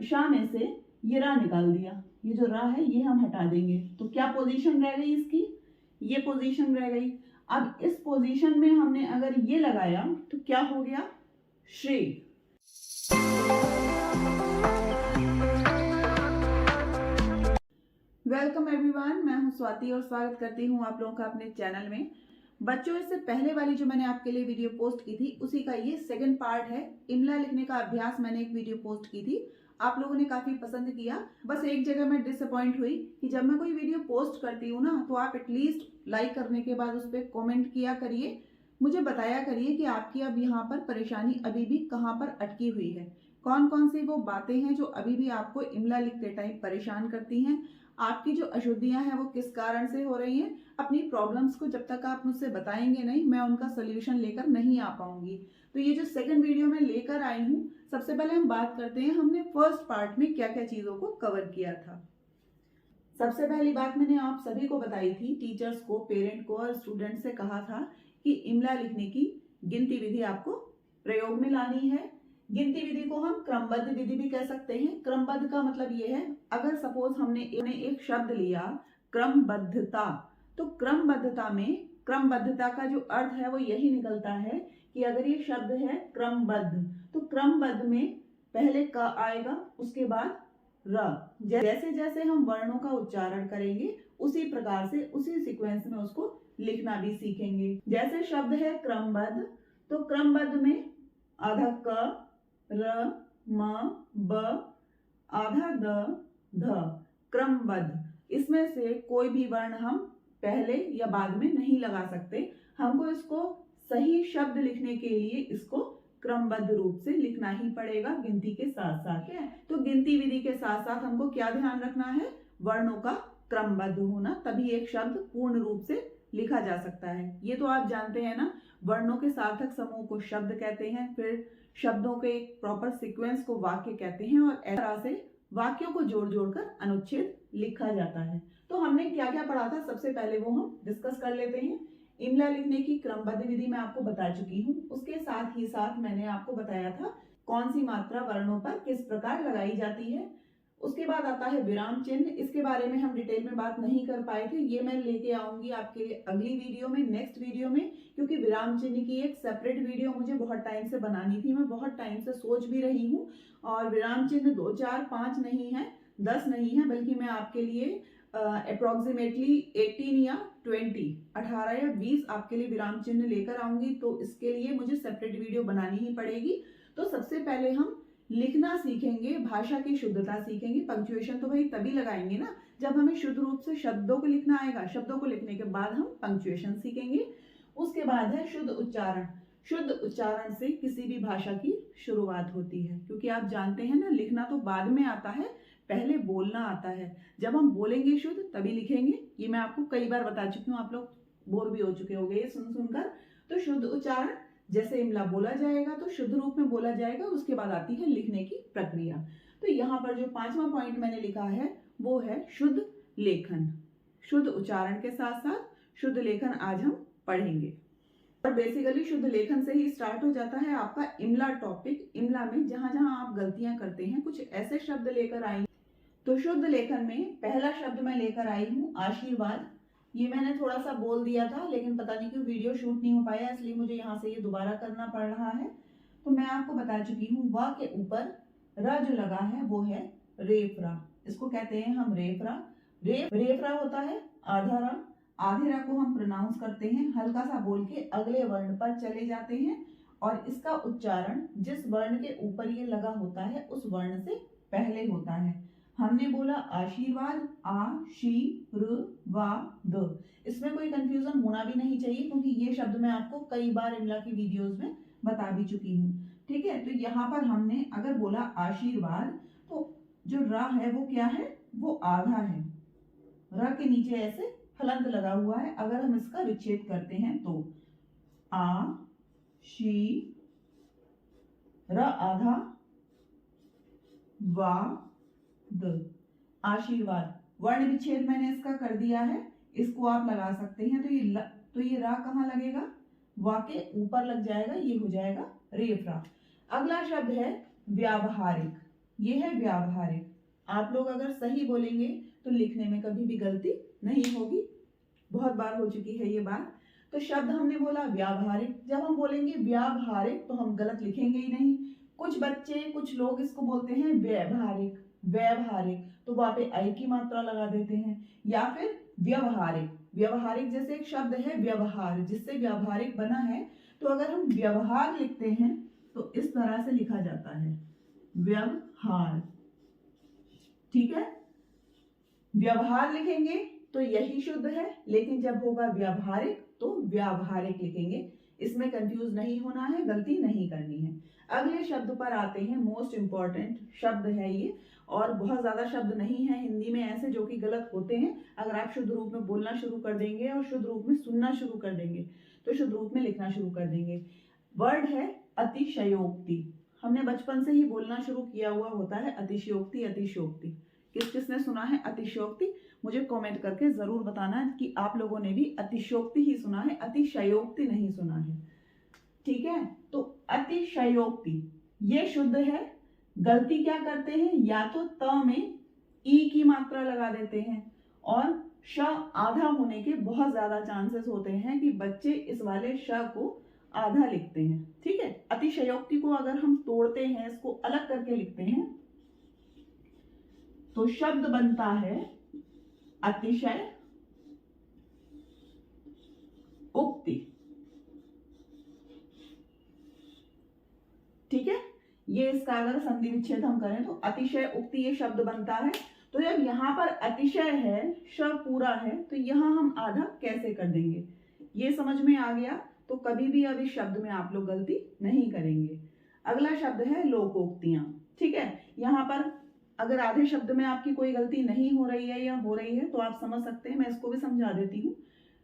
शाह में से ये रा निकाल दिया, ये जो रा है ये हम हटा देंगे, तो क्या पोजीशन रह गई इसकी, ये पोजीशन रह गई। अब इस पोजीशन में हमने अगर ये लगाया तो क्या हो गया, श्री। वेलकम एवरीवन, मैं हूं स्वाति और स्वागत करती हूं आप लोगों का अपने चैनल में। बच्चों, इससे पहले वाली जो मैंने आपके लिए वीडियो पोस्ट की थी उसी का ये सेकंड पार्ट है। इमला लिखने का अभ्यास मैंने एक वीडियो पोस्ट की थी, आप लोगों ने काफी पसंद किया। बस एक जगह मैं डिसअपॉइंट हुई कि जब मैं कोई वीडियो पोस्ट करती हूँ ना, तो आप एटलीस्ट लाइक करने के बाद उस पर कॉमेंट किया करिए, मुझे बताया करिए कि आपकी अब यहाँ पर परेशानी अभी भी कहाँ पर अटकी हुई है, कौन कौन सी वो बातें हैं जो अभी भी आपको इमला लिखते टाइम परेशान करती हैं, आपकी जो अशुद्धियां हैं वो किस कारण से हो रही हैं। अपनी प्रॉब्लम्स को जब तक आप मुझसे बताएंगे नहीं, मैं उनका सोल्यूशन लेकर नहीं आ पाऊंगी। तो ये जो सेकंड वीडियो में लेकर आई हूँ, सबसे पहले हम बात करते हैं हमने फर्स्ट पार्ट में क्या क्या चीजों को कवर किया था। सबसे पहली बात मैंने आप सभी को बताई थी, टीचर्स को, पेरेंट को और स्टूडेंट से कहा था कि इमला लिखने की गिनती विधि आपको प्रयोग में लानी है। गिनती विधि को हम क्रमबद्ध विधि भी कह सकते हैं। क्रमबद्ध का मतलब ये है, अगर सपोज हमने एक शब्द लिया क्रमबद्धता, तो क्रमबद्धता में क्रमबद्धता का जो अर्थ है वो यही निकलता है कि अगर ये शब्द है क्रमबद्ध, तो क्रमबद्ध में पहले क आएगा, उसके बाद र। जैसे जैसे हम वर्णों का उच्चारण करेंगे उसी प्रकार से उसी सीक्वेंस में उसको लिखना भी सीखेंगे। जैसे शब्द है क्रमबद्ध, तो क्रमबद्ध में आधा क, र, म, ब, आधा द, ध, क्रमबद्ध। इसमें से कोई भी वर्ण हम पहले या बाद में नहीं लगा सकते। हमको इसको सही शब्द लिखने के लिए इसको क्रमबद्ध रूप से लिखना ही पड़ेगा गिनती के साथ साथ। तो गिनती विधि के साथ साथ हमको क्या ध्यान रखना है, वर्णों का क्रमबद्ध होना, तभी एक शब्द पूर्ण रूप से लिखा जा सकता है। ये तो आप जानते हैं ना, वर्णों के सार्थक समूह को शब्द कहते हैं, फिर शब्दों के एक प्रॉपर सीक्वेंस को वाक्य कहते हैं, और इस तरह से वाक्यों को जोड़ जोड़कर अनुच्छेद लिखा जाता है। तो हमने क्या क्या पढ़ा था, सबसे पहले वो हम डिस्कस कर लेते हैं। इमला लिखने की क्रमबद्ध विधि मैं आपको बता चुकी हूँ। उसके साथ ही साथ मैंने आपको बताया था कौन सी मात्रा वर्णों पर किस प्रकार लगाई जाती है। उसके बाद आता है विराम चिन्ह। इसके बारे में हम डिटेल में बात नहीं कर पाए थे, ये मैं लेके आऊंगी आपके लिए अगली वीडियो में, नेक्स्ट वीडियो में, क्योंकि विराम चिन्ह की एक सेपरेट वीडियो मुझे बहुत टाइम से बनानी थी, मैं बहुत टाइम से सोच भी रही हूँ। और विराम चिन्ह 2, 4, 5 नहीं है, 10 नहीं है, बल्कि मैं आपके लिए अप्रोक्सीमेटली 18 या 20, 18 या 20 आपके लिए विराम चिन्ह लेकर आऊंगी। तो इसके लिए मुझे सेपरेट वीडियो बनानी ही पड़ेगी। तो सबसे पहले हम लिखना सीखेंगे, भाषा की शुद्धता सीखेंगे। पंक्चुएशन तो भाई तभी लगाएंगे ना जब हमें शुद्ध रूप से शब्दों को लिखना आएगा। शब्दों को लिखने के बाद हम पंक्चुएशन सीखेंगे। उसके बाद है शुद्ध उच्चारण। शुद्ध उच्चारण से किसी भी भाषा की शुरुआत होती है, क्योंकि आप जानते हैं ना, लिखना तो बाद में आता है, पहले बोलना आता है। जब हम बोलेंगे शुद्ध तभी लिखेंगे। ये मैं आपको कई बार बता चुकी हूँ, आप लोग बोर भी हो चुके होंगे ये सुन सुनकर। तो शुद्ध उच्चारण, जैसे इमला बोला जाएगा तो शुद्ध रूप में बोला जाएगा, उसके बाद आती है लिखने की प्रक्रिया। तो यहाँ पर जो 5वां पॉइंट मैंने लिखा है वो है शुद्ध लेखन। शुद्ध उच्चारण के साथ साथ शुद्ध लेखन आज हम पढ़ेंगे। और बेसिकली शुद्ध लेखन से ही स्टार्ट हो जाता है आपका इमला टॉपिक। इमला में जहां जहां आप गलतियां करते हैं, कुछ ऐसे शब्द लेकर आएंगे। तो शुद्ध लेखन में पहला शब्द मैं लेकर आई हूँ आशीर्वाद। ये मैंने थोड़ा सा बोल दिया था, लेकिन पता नहीं क्यों वीडियो शूट नहीं हो पाया, इसलिए मुझे यहाँ से ये दोबारा करना पड़ रहा है। तो मैं आपको बता चुकी हूँ, वा के ऊपर र जो लगा है वो है रेफरा। इसको कहते हैं हम रेफरा। रेफरा होता है आधा रा। आधे रा को हम प्रोनाउंस करते हैं, हल्का सा बोल के अगले वर्ण पर चले जाते हैं, और इसका उच्चारण जिस वर्ण के ऊपर ये लगा होता है उस वर्ण से पहले होता है। हमने बोला आशीर्वाद, आ शी र वा द। इसमें कोई कंफ्यूजन होना भी नहीं चाहिए, क्योंकि ये शब्द मैं आपको कई बार इमला की वीडियोस में बता भी चुकी हूँ। ठीक है, तो यहाँ पर हमने अगर बोला आशीर्वाद, तो जो रा है वो क्या है, वो आधा है। र के नीचे ऐसे हलंत लगा हुआ है। अगर हम इसका विच्छेद करते हैं तो आ शी र आधा वा द, आशीर्वाद। वर्ण विच्छेद मैंने इसका कर दिया है, इसको आप लगा सकते हैं। तो ये रा कहाँ लगेगा, वा के ऊपर लग जाएगा, ये हो जाएगा रेफरा। अगला शब्द है व्यावहारिक। ये है व्यावहारिक। आप लोग अगर सही बोलेंगे तो लिखने में कभी भी गलती नहीं होगी, बहुत बार हो चुकी है ये बात। तो शब्द हमने बोला व्यावहारिक, जब हम बोलेंगे व्यावहारिक तो हम गलत लिखेंगे ही नहीं। कुछ बच्चे कुछ लोग इसको बोलते हैं व्यवहारिक, व्यवहारिक तो वहां पे आई की मात्रा लगा देते हैं, या फिर व्यवहारिक। व्यवहारिक जैसे एक शब्द है व्यवहार, जिससे व्यावहारिक बना है, तो अगर हम व्यवहार लिखते हैं तो इस तरह से लिखा जाता है व्यवहार। ठीक है, व्यवहार लिखेंगे तो यही शुद्ध है, लेकिन जब होगा व्यावहारिक तो व्यावहारिक लिखेंगे। इसमें कंफ्यूज नहीं होना है, गलती नहीं करनी है। अगले शब्द पर आते हैं, मोस्ट इंपॉर्टेंट शब्द है ये, और बहुत ज्यादा शब्द नहीं है हिंदी में ऐसे जो कि गलत होते हैं। अगर आप शुद्ध रूप में बोलना शुरू कर देंगे और शुद्ध रूप में सुनना शुरू कर देंगे तो शुद्ध रूप में लिखना शुरू कर देंगे। वर्ड है अतिशयोक्ति। हमने बचपन से ही बोलना शुरू किया हुआ होता है अतिशयोक्ति, अतिशयोक्ति। किस किसने सुना है अतिशयोक्ति? मुझे कमेंट करके जरूर बताना कि आप लोगों ने भी अतिशयोक्ति ही सुना है, अतिशयोक्ति नहीं सुना है। ठीक है, तो अतिशयोक्ति ये शुद्ध है। गलती क्या करते हैं, या तो त में ई की मात्रा लगा देते हैं, और श आधा होने के बहुत ज्यादा चांसेस होते हैं कि बच्चे इस वाले श को आधा लिखते हैं। ठीक है, अतिशयोक्ति को अगर हम तोड़ते हैं, इसको अलग करके लिखते हैं, तो शब्द बनता है अतिशय उक्ति। ठीक है, ये इसका अगर संधि विच्छेद हम करें तो अतिशय उक्ति ये शब्द बनता है। तो जब यहाँ पर अतिशय है, शब्द पूरा है, तो यहाँ हम आधा कैसे कर देंगे, ये समझ में आ गया। तो कभी भी अब इस शब्द में आप लोग गलती नहीं करेंगे। अगला शब्द है लोकोक्तियां। ठीक है, यहाँ पर अगर आधे शब्द में आपकी कोई गलती नहीं हो रही है या हो रही है तो आप समझ सकते हैं, मैं इसको भी समझा देती हूँ।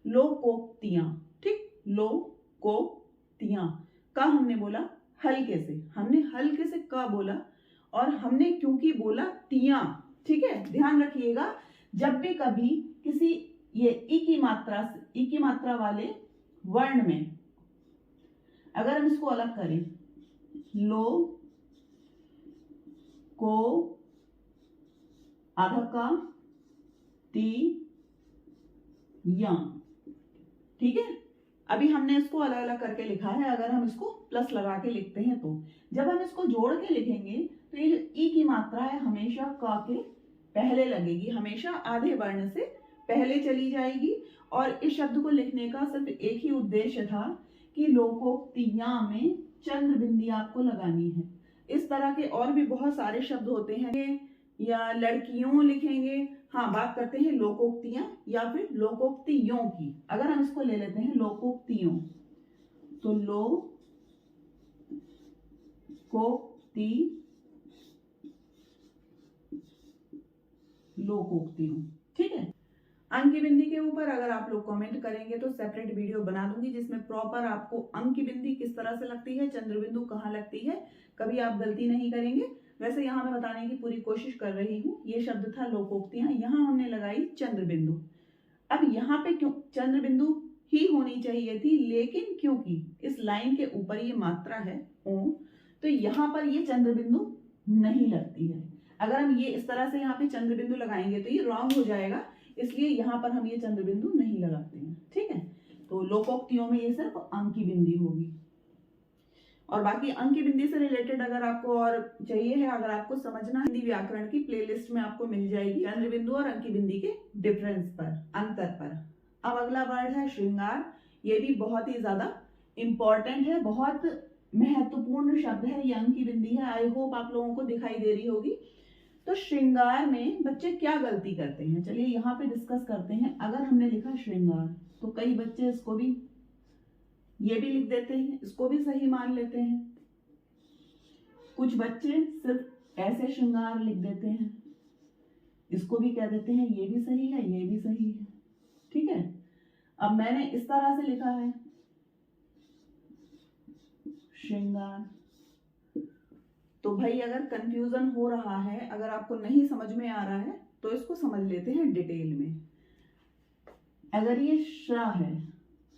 लोकोक्तियां, ठीक, लोकोक्तियां का हमने बोला हल्के से, हमने हल्के से का बोला, और हमने क्योंकि बोला तियां। ठीक है, ध्यान रखिएगा, जब भी कभी किसी ये ई की मात्रा वाले वर्ण में अगर हम इसको अलग करें, लो को आधा का ती या, ठीक है, अभी हमने इसको अलग अलग करके लिखा है। अगर हम इसको प्लस लगा के लिखते हैं तो जब हम इसको जोड़ के लिखेंगे तो ये जो ई की मात्रा है हमेशा का के पहले लगेगी, हमेशा आधे वर्ण से पहले चली जाएगी। और इस शब्द को लिखने का सिर्फ एक ही उद्देश्य था कि लोकोक्तियां में चंद्र बिंदी आपको लगानी है। इस तरह के और भी बहुत सारे शब्द होते हैं, या लड़कियों लिखेंगे। हाँ, बात करते हैं लोकोक्तियां या फिर लोकोक्तियों की। अगर हम इसको ले लेते हैं लोकोक्तियों, तो लोकोक्तियों। ठीक है, अंक की बिंदी के ऊपर अगर आप लोग कमेंट करेंगे तो सेपरेट वीडियो बना दूंगी जिसमें प्रॉपर आपको अंक की बिंदी किस तरह से लगती है, चंद्र बिंदु कहाँ लगती है, कभी आप गलती नहीं करेंगे। वैसे यहाँ मैं बताने की पूरी कोशिश कर रही हूँ। ये शब्द था लोकोक्तियां, यहाँ हमने लगाई चंद्र बिंदु। अब यहाँ पे क्यों चंद्र बिंदु ही होनी चाहिए थी, लेकिन क्योंकि इस लाइन के ऊपर ये मात्रा है ओ, तो यहाँ पर ये चंद्र बिंदु नहीं लगती है। अगर हम ये इस तरह से यहाँ पे चंद्र बिंदु लगाएंगे तो ये रॉन्ग हो जाएगा, इसलिए यहाँ पर हम ये चंद्र बिंदु नहीं लगाते हैं। ठीक है, तो लोकोक्तियों में ये सिर्फ अंक की बिंदी होगी। और बाकी अंक की बिंदी से रिलेटेड अगर आपको और चाहिए है, अगर आपको समझना है, हिंदी व्याकरण की प्लेलिस्ट में आपको मिल जाएगी चंद्र बिंदु और अंक की बिंदी के डिफरेंस पर, अंतर पर। अब अगला वर्ड है श्रृंगार। ये भी बहुत ही ज्यादा इंपॉर्टेंट है, बहुत महत्वपूर्ण शब्द है। ये अंक की बिंदी है, आई होप आप लोगों को दिखाई दे रही होगी। तो श्रृंगार में बच्चे क्या गलती करते हैं, चलिए यहाँ पे डिस्कस करते हैं। अगर हमने लिखा श्रृंगार तो कई बच्चे इसको भी ये भी लिख देते हैं, इसको भी सही मान लेते हैं। कुछ बच्चे सिर्फ ऐसे श्रृंगार लिख देते हैं, इसको भी कह देते हैं ये भी सही है, ये भी सही है। ठीक है, अब मैंने इस तरह से लिखा है श्रृंगार, तो भाई अगर कंफ्यूजन हो रहा है, अगर आपको नहीं समझ में आ रहा है तो इसको समझ लेते हैं डिटेल में। अगर ये श है,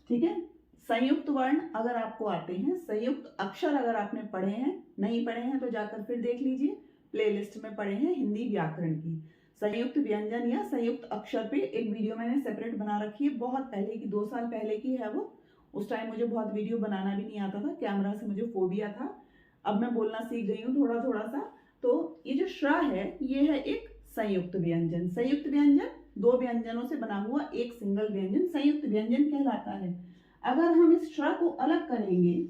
ठीक है, संयुक्त वर्ण अगर आपको आते हैं, संयुक्त अक्षर अगर आपने पढ़े हैं, नहीं पढ़े हैं तो जाकर फिर देख लीजिए। प्लेलिस्ट में पढ़े हैं हिंदी व्याकरण की। संयुक्त व्यंजन या संयुक्त अक्षर पे एक वीडियो मैंने सेपरेट बना रखी है, बहुत पहले की, 2 साल पहले की है वो। उस टाइम मुझे बहुत वीडियो बनाना भी नहीं आता था, कैमरा से मुझे फोबिया था। अब मैं बोलना सीख गई हूँ थोड़ा थोड़ा सा। तो ये जो श्र है ये है एक संयुक्त व्यंजन। संयुक्त व्यंजन 2 व्यंजनों से बना हुआ एक सिंगल व्यंजन संयुक्त व्यंजन कहलाता है। अगर हम इस श्र को अलग करेंगे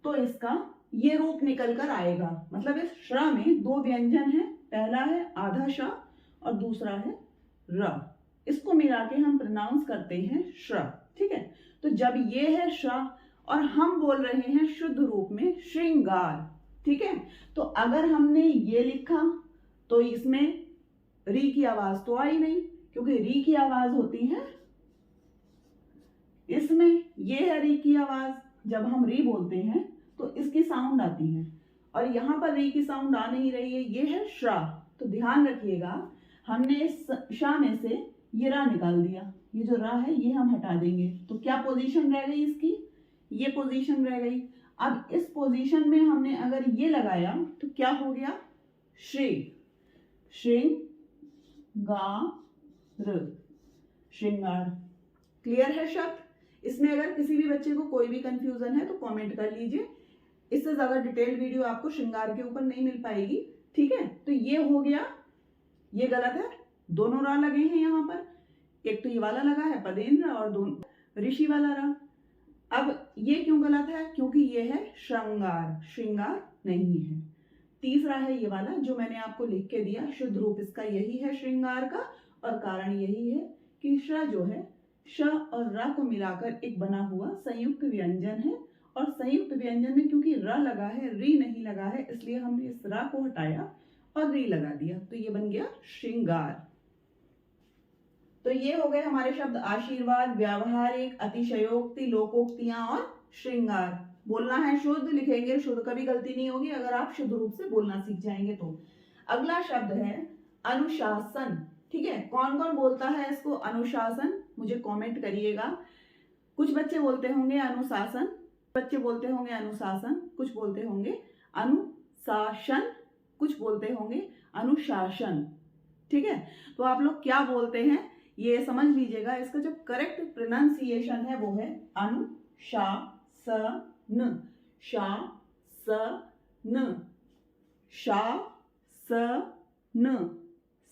तो इसका ये रूप निकल कर आएगा। मतलब इस श्र में 2 व्यंजन है, पहला है आधा श और दूसरा है र। इसको मिला के हम प्रोनाउंस करते हैं श्र। ठीक है, तो जब ये है श्र और हम बोल रहे हैं शुद्ध रूप में श्रृंगार। ठीक है, तो अगर हमने ये लिखा तो इसमें री की आवाज तो आई नहीं, क्योंकि री की आवाज होती है इसमें, ये है री की आवाज। जब हम री बोलते हैं तो इसकी साउंड आती है और यहां पर री की साउंड आ नहीं रही है, ये है श्रा। तो ध्यान रखिएगा, हमने इस शा में से ये रा निकाल दिया, ये जो रा है ये हम हटा देंगे। तो क्या पोजीशन रह गई इसकी, ये पोजीशन रह गई। अब इस पोजीशन में हमने अगर ये लगाया तो क्या हो गया, श्री, श्रृंगार, श्रृंगार। क्लियर है शब्द? इसमें अगर किसी भी बच्चे को कोई भी कंफ्यूजन है तो कमेंट कर लीजिए। इससे ज्यादा डिटेल्ड वीडियो आपको श्रृंगार के ऊपर नहीं मिल पाएगी। ठीक है, तो ये हो गया, ये गलत है, दोनों रा लगे हैं यहाँ पर। एक तो ये वाला लगा है पदेन रा और दोनों ऋषि वाला रा। अब ये क्यों गलत है, क्योंकि ये है श्रृंगार, श्रृंगार नहीं है। तीसरा है ये वाला जो मैंने आपको लिख के दिया, शुद्ध रूप इसका यही है श्रृंगार का, और कारण यही है कि श्र जो है श और र को मिलाकर एक बना हुआ संयुक्त व्यंजन है। और संयुक्त व्यंजन में क्योंकि र लगा है, री नहीं लगा है, इसलिए हमने इस र को हटाया और री लगा दिया, तो ये बन गया श्रृंगार। तो ये हो गए हमारे शब्द आशीर्वाद, व्यावहारिक, अतिशयोक्ति, लोकोक्तियां और श्रृंगार। बोलना है शुद्ध, लिखेंगे शुद्ध, कभी गलती नहीं होगी अगर आप शुद्ध रूप से बोलना सीख जाएंगे तो। अगला शब्द है अनुशासन। ठीक है, कौन कौन बोलता है इसको अनुशासन, मुझे कमेंट करिएगा। कुछ बच्चे बोलते होंगे अनुशासन, बच्चे बोलते होंगे अनुशासन, कुछ बोलते होंगे अनुशासन, कुछ बोलते होंगे अनुशासन। ठीक है, तो आप लोग क्या बोलते हैं ये समझ लीजिएगा। इसका जो करेक्ट प्रोनाउंसिएशन है वो है अनुशासन, शासन, शासन।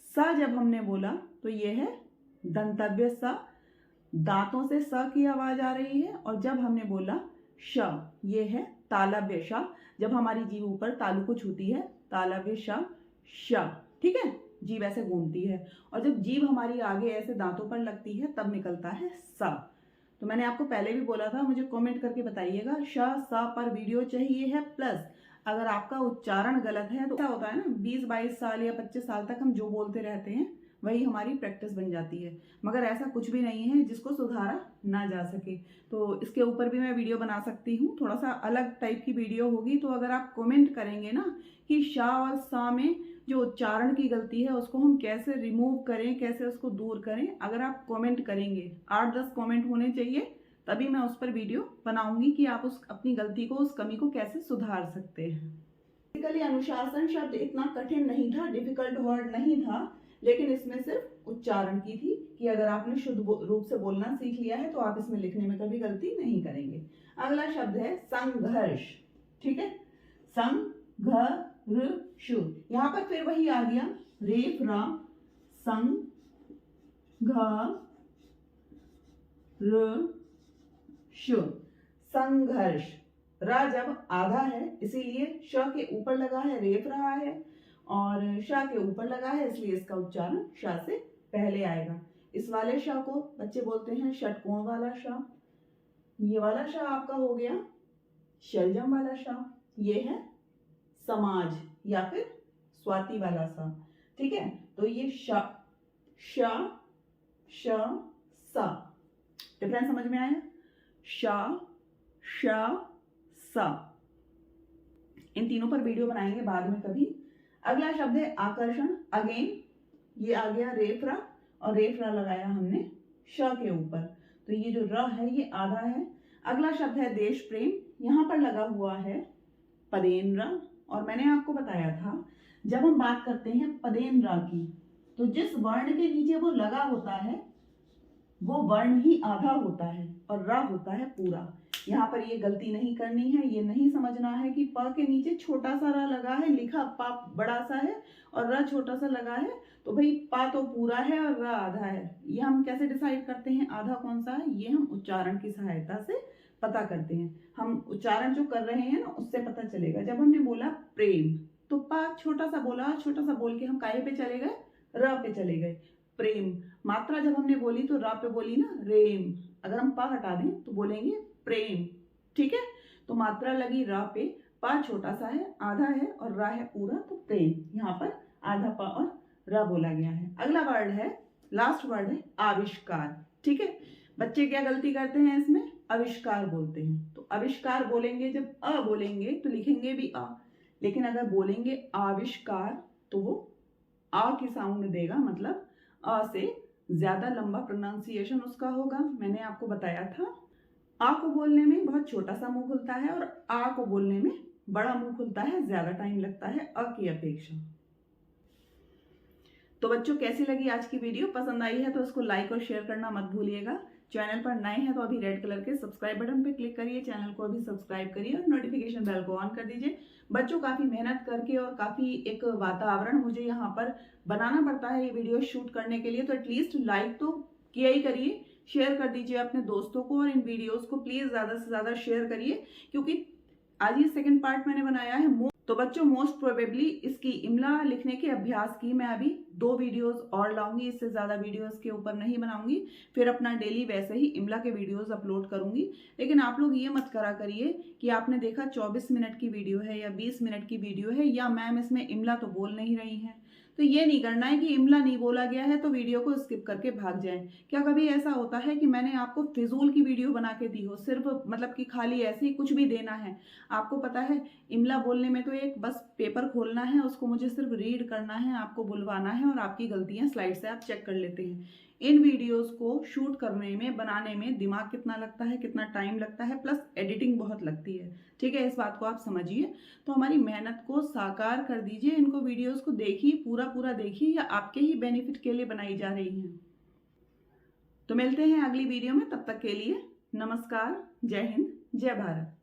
स जब हमने बोला तो ये है दंतव्य स, दांतों से स की आवाज आ रही है। और जब हमने बोला श, ये है तालव्य श, जब हमारी जीभ ऊपर तालु को छूती है, तालव्य श, श। ठीक है, जीभ ऐसे घूमती है और जब जीभ हमारी आगे ऐसे दांतों पर लगती है तब निकलता है स। तो मैंने आपको पहले भी बोला था, मुझे कमेंट करके बताइएगा। श स पर वीडियो चाहिए है, प्लस अगर आपका उच्चारण गलत है तो क्या होता है ना, 20-22 साल या 25 साल तक हम जो बोलते रहते हैं वही हमारी प्रैक्टिस बन जाती है, मगर ऐसा कुछ भी नहीं है जिसको सुधारा ना जा सके। तो इसके ऊपर भी मैं वीडियो बना सकती हूँ, थोड़ा सा अलग टाइप की वीडियो होगी। तो अगर आप कमेंट करेंगे ना कि शा और सा में जो उच्चारण की गलती है उसको हम कैसे रिमूव करें, कैसे उसको दूर करें, अगर आप कमेंट करेंगे, 8-10 कमेंट होने चाहिए, तभी मैं उस पर वीडियो बनाऊंगी कि आप उस अपनी गलती को, उस कमी को कैसे सुधार सकते हैं। बेसिकली अनुशासन शब्द इतना कठिन नहीं था, डिफिकल्ट वर्ड नहीं था, लेकिन इसमें सिर्फ उच्चारण की थी कि अगर आपने शुद्ध रूप से बोलना सीख लिया है तो आप इसमें लिखने में कभी गलती नहीं करेंगे। अगला शब्द है संघर्ष। ठीक है, संघर्ष, यहाँ पर फिर वही आ गया, रेफ रा, संघर्ष। रा जब आधा है इसीलिए श के ऊपर लगा है, रेफ रहा है, और श के ऊपर लगा है इसलिए इसका उच्चारण श से पहले आएगा। इस वाले श को बच्चे बोलते हैं षटकोण वाला श। ये वाला श आपका हो गया शलजम वाला श। ये है समाज या फिर स्वाति वाला सा। ठीक है, तो ये श, श, श, सा। डिफरेंस समझ में आया? श, श, सा। इन तीनों पर वीडियो बनाएंगे बाद में कभी। अगला शब्द है आकर्षण। अगेन ये आ गया रेफरा, और रेफरा लगाया हमने श के ऊपर, तो ये जो र है ये आधा है। अगला शब्द है देश प्रेम। यहाँ पर लगा हुआ है पदेन र। और मैंने आपको बताया था जब हम बात करते हैं पदेन र की, तो जिस वर्ण के नीचे वो लगा होता है वो वर्ण ही आधा होता है और र होता है पूरा। यहाँ पर ये गलती नहीं करनी है, ये नहीं समझना है कि प के नीचे छोटा सा र लगा है, लिखा पा बड़ा सा है और र छोटा सा लगा है, तो भाई पा तो पूरा है और र आधा है। ये हम कैसे डिसाइड करते हैं आधा कौन सा है? ये हम उच्चारण की सहायता से पता करते हैं। हम उच्चारण जो कर रहे हैं ना उससे पता चलेगा। जब हमने बोला प्रेम, तो पा छोटा सा बोला, छोटा सा बोल के हम काहे पे चले गए? र पे चले गए। प्रेम, मात्रा जब हमने बोली तो र पे बोली ना, रेम। अगर हम पा हटा दें तो बोलेंगे प्रेम। ठीक है, तो मात्रा लगी र पे, पा छोटा सा है, आधा है और रा है पूरा, तो प्रेम। यहाँ पर आधा पा और र बोला गया है। अगला वर्ड है, लास्ट वर्ड है आविष्कार। ठीक है, बच्चे क्या गलती करते हैं इसमें? आविष्कार बोलते हैं। तो आविष्कार बोलेंगे, जब अ बोलेंगे तो लिखेंगे भी अ, लेकिन अगर बोलेंगे आविष्कार तो वो आ की साउंड देगा, मतलब अ से ज्यादा लंबा प्रोनाउंसिएशन उसका होगा। मैंने आपको बताया था आ को बोलने में बहुत छोटा सा मुंह खुलता है और आ को बोलने में बड़ा मुंह खुलता है, ज्यादा टाइम लगता है अ की अपेक्षा। तो बच्चों कैसी लगी आज की वीडियो? पसंद आई है तो उसको लाइक और शेयर करना मत भूलिएगा। चैनल पर नए हैं तो अभी रेड कलर के सब्सक्राइब बटन पे क्लिक करिए, चैनल को अभी सब्सक्राइब करिए और नोटिफिकेशन बेल को ऑन कर दीजिए। बच्चों काफी मेहनत करके और काफी एक वातावरण मुझे यहाँ पर बनाना पड़ता है ये वीडियो शूट करने के लिए, तो एटलीस्ट लाइक तो किया ही करिए, शेयर कर दीजिए अपने दोस्तों को और इन वीडियोस को प्लीज ज्यादा से ज्यादा शेयर करिए, क्योंकि आज ये सेकंड पार्ट मैंने बनाया है। तो बच्चों मोस्ट प्रोबेबली इसकी इमला लिखने के अभ्यास की मैं अभी 2 वीडियोस और लाऊंगी, इससे ज्यादा वीडियोस के ऊपर नहीं बनाऊंगी। फिर अपना डेली वैसे ही इमला के वीडियोस अपलोड करूंगी। लेकिन आप लोग ये मत करा करिए कि आपने देखा 24 मिनट की वीडियो है या 20 मिनट की वीडियो है या मैम इसमें इमला तो बोल नहीं रही है, तो ये नहीं करना है कि इमला नहीं बोला गया है तो वीडियो को स्किप करके भाग जाएं। क्या कभी ऐसा होता है कि मैंने आपको फिजूल की वीडियो बना के दी हो, सिर्फ मतलब कि खाली ऐसे ही कुछ भी देना है? आपको पता है इमला बोलने में तो एक बस पेपर खोलना है, उसको मुझे सिर्फ रीड करना है, आपको बुलवाना है और आपकी गलतियां स्लाइड से आप चेक कर लेते हैं। इन वीडियोस को शूट करने में, बनाने में दिमाग कितना लगता है, कितना टाइम लगता है, प्लस एडिटिंग बहुत लगती है। ठीक है, इस बात को आप समझिए। तो हमारी मेहनत को साकार कर दीजिए, इनको वीडियोस को देखिए, पूरा पूरा देखिए, या आपके ही बेनिफिट के लिए बनाई जा रही हैं। तो मिलते हैं अगली वीडियो में, तब तक के लिए नमस्कार, जय हिंद, जय भारत।